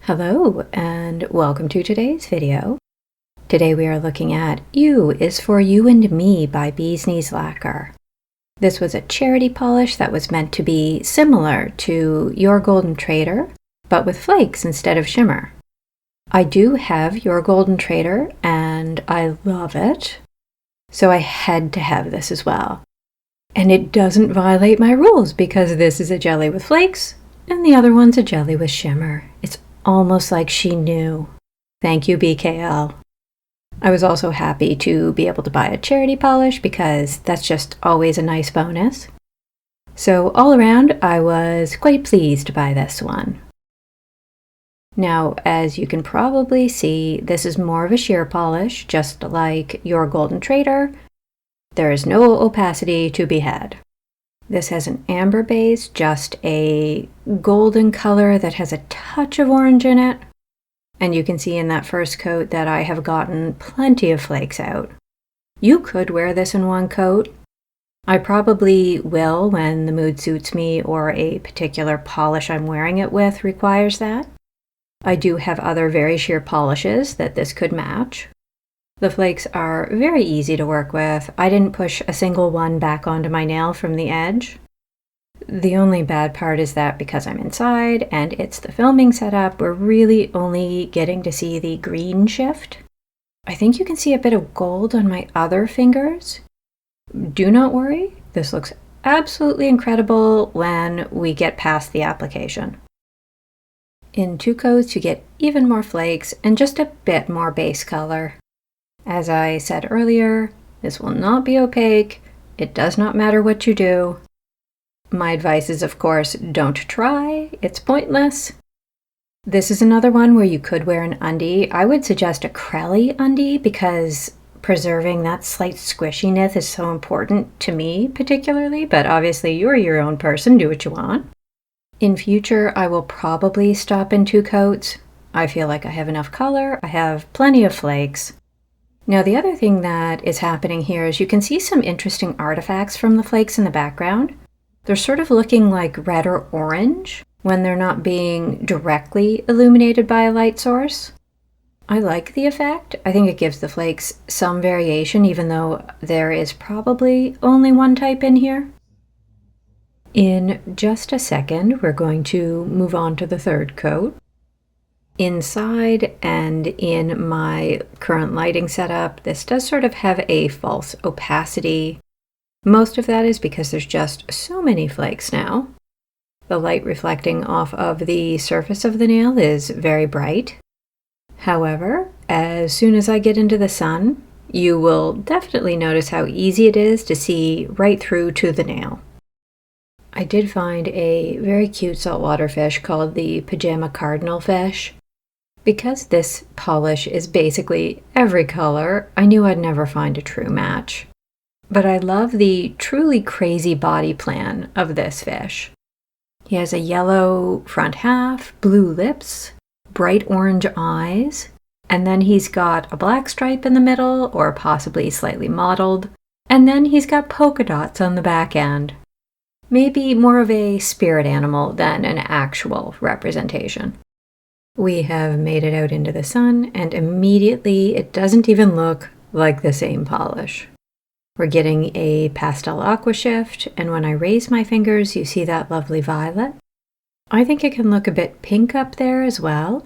Hello and welcome to today's video. Today we are looking at You is for You and Me by Bee's Knees Lacquer. This was a charity polish that was meant to be similar to Your Golden Traitor, but with flakes instead of shimmer. I do have Your Golden Traitor and I love it, so I had to have this as well. And it doesn't violate my rules because this is a jelly with flakes and the other one's a jelly with shimmer. It's almost like she knew. Thank you, BKL. I was also happy to be able to buy a charity polish because that's just always a nice bonus. So all around, I was quite pleased to buy this one. Now, as you can probably see, this is more of a sheer polish, just like Your Golden Traitor. There is no opacity to be had. This has an amber base, just a golden color that has a touch of orange in it. And you can see in that first coat that I have gotten plenty of flakes out. You could wear this in one coat. I probably will when the mood suits me or a particular polish I'm wearing it with requires that. I do have other very sheer polishes that this could match. The flakes are very easy to work with. I didn't push a single one back onto my nail from the edge. The only bad part is that because I'm inside and it's the filming setup, we're really only getting to see the green shift. I think you can see a bit of gold on my other fingers. Do not worry, this looks absolutely incredible when we get past the application. In two coats, you get even more flakes and just a bit more base color. As I said earlier, this will not be opaque. It does not matter what you do. My advice is, of course, don't try. It's pointless. This is another one where you could wear an undie. I would suggest a Crelly undie because preserving that slight squishiness is so important to me particularly, but obviously you're your own person, do what you want. In future, I will probably stop in two coats. I feel like I have enough color. I have plenty of flakes. Now the other thing that is happening here is you can see some interesting artifacts from the flakes in the background. They're sort of looking like red or orange when they're not being directly illuminated by a light source. I like the effect. I think it gives the flakes some variation even though there is probably only one type in here. In just a second, we're going to move on to the third coat. Inside and in my current lighting setup, this does sort of have a false opacity. Most of that is because there's just so many flakes now. The light reflecting off of the surface of the nail is very bright. However, as soon as I get into the sun, you will definitely notice how easy it is to see right through to the nail. I did find a very cute saltwater fish called the Pajama Cardinalfish. Because this polish is basically every color, I knew I'd never find a true match. But I love the truly crazy body plan of this fish. He has a yellow front half, blue lips, bright orange eyes, and then he's got a black stripe in the middle, or possibly slightly mottled, and then he's got polka dots on the back end. Maybe more of a spirit animal than an actual representation. We have made it out into the sun, and immediately it doesn't even look like the same polish. We're getting a pastel aqua shift, and when I raise my fingers, you see that lovely violet. I think it can look a bit pink up there as well.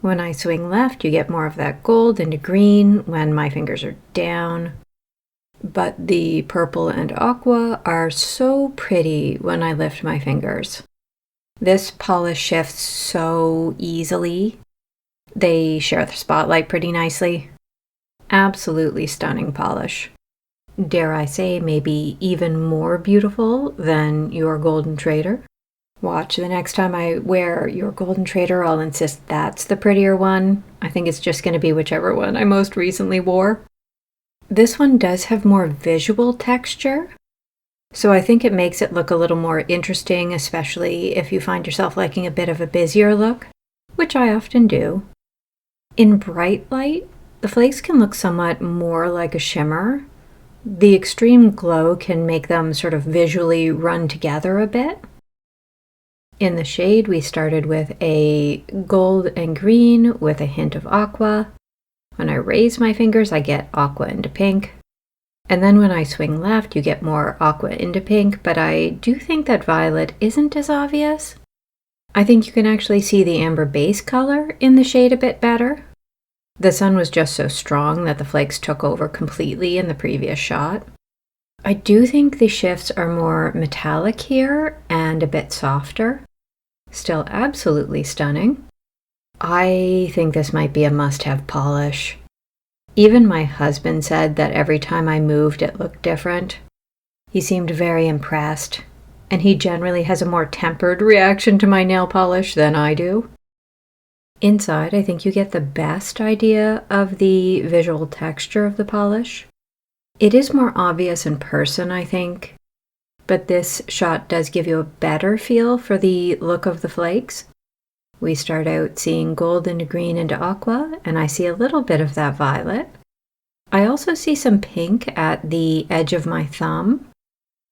When I swing left, you get more of that gold into green when my fingers are down. But the purple and aqua are so pretty when I lift my fingers. This polish shifts so easily. They share the spotlight pretty nicely. Absolutely stunning polish. Dare I say, maybe even more beautiful than Your Golden Traitor. Watch, the next time I wear Your Golden Traitor, I'll insist that's the prettier one. I think it's just going to be whichever one I most recently wore. This one does have more visual texture. So I think it makes it look a little more interesting, especially if you find yourself liking a bit of a busier look, which I often do. In bright light, the flakes can look somewhat more like a shimmer. The extreme glow can make them sort of visually run together a bit. In the shade, we started with a gold and green with a hint of aqua. When I raise my fingers, I get aqua into pink. And then when I swing left, you get more aqua into pink, but I do think that violet isn't as obvious. I think you can actually see the amber base color in the shade a bit better. The sun was just so strong that the flakes took over completely in the previous shot. I do think the shifts are more metallic here and a bit softer. Still absolutely stunning. I think this might be a must-have polish. Even my husband said that every time I moved it looked different. He seemed very impressed, and he generally has a more tempered reaction to my nail polish than I do. Inside, I think you get the best idea of the visual texture of the polish. It is more obvious in person, I think, but this shot does give you a better feel for the look of the flakes. We start out seeing gold into green into aqua, and I see a little bit of that violet. I also see some pink at the edge of my thumb.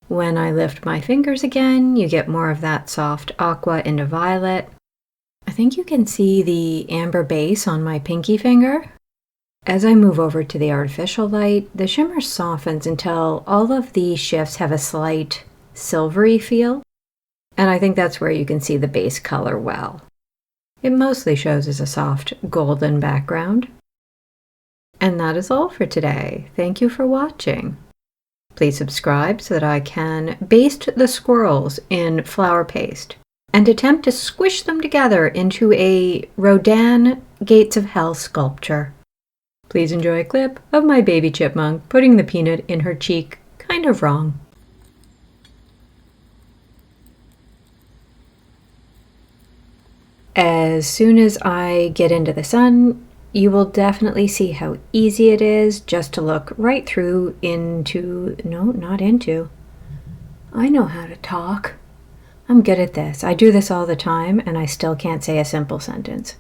When I lift my fingers again, you get more of that soft aqua into violet. I think you can see the amber base on my pinky finger. As I move over to the artificial light, the shimmer softens until all of the shifts have a slight silvery feel, and I think that's where you can see the base color well. It mostly shows as a soft golden background. And that is all for today. Thank you for watching. Please subscribe so that I can baste the squirrels in flour paste and attempt to squish them together into a Rodin Gates of Hell sculpture. Please enjoy a clip of my baby chipmunk putting the peanut in her cheek kind of wrong. As soon as I get into the sun, you will definitely see how easy it is just to look right through into, no, not into. I know how to talk. I'm good at this. I do this all the time and I still can't say a simple sentence.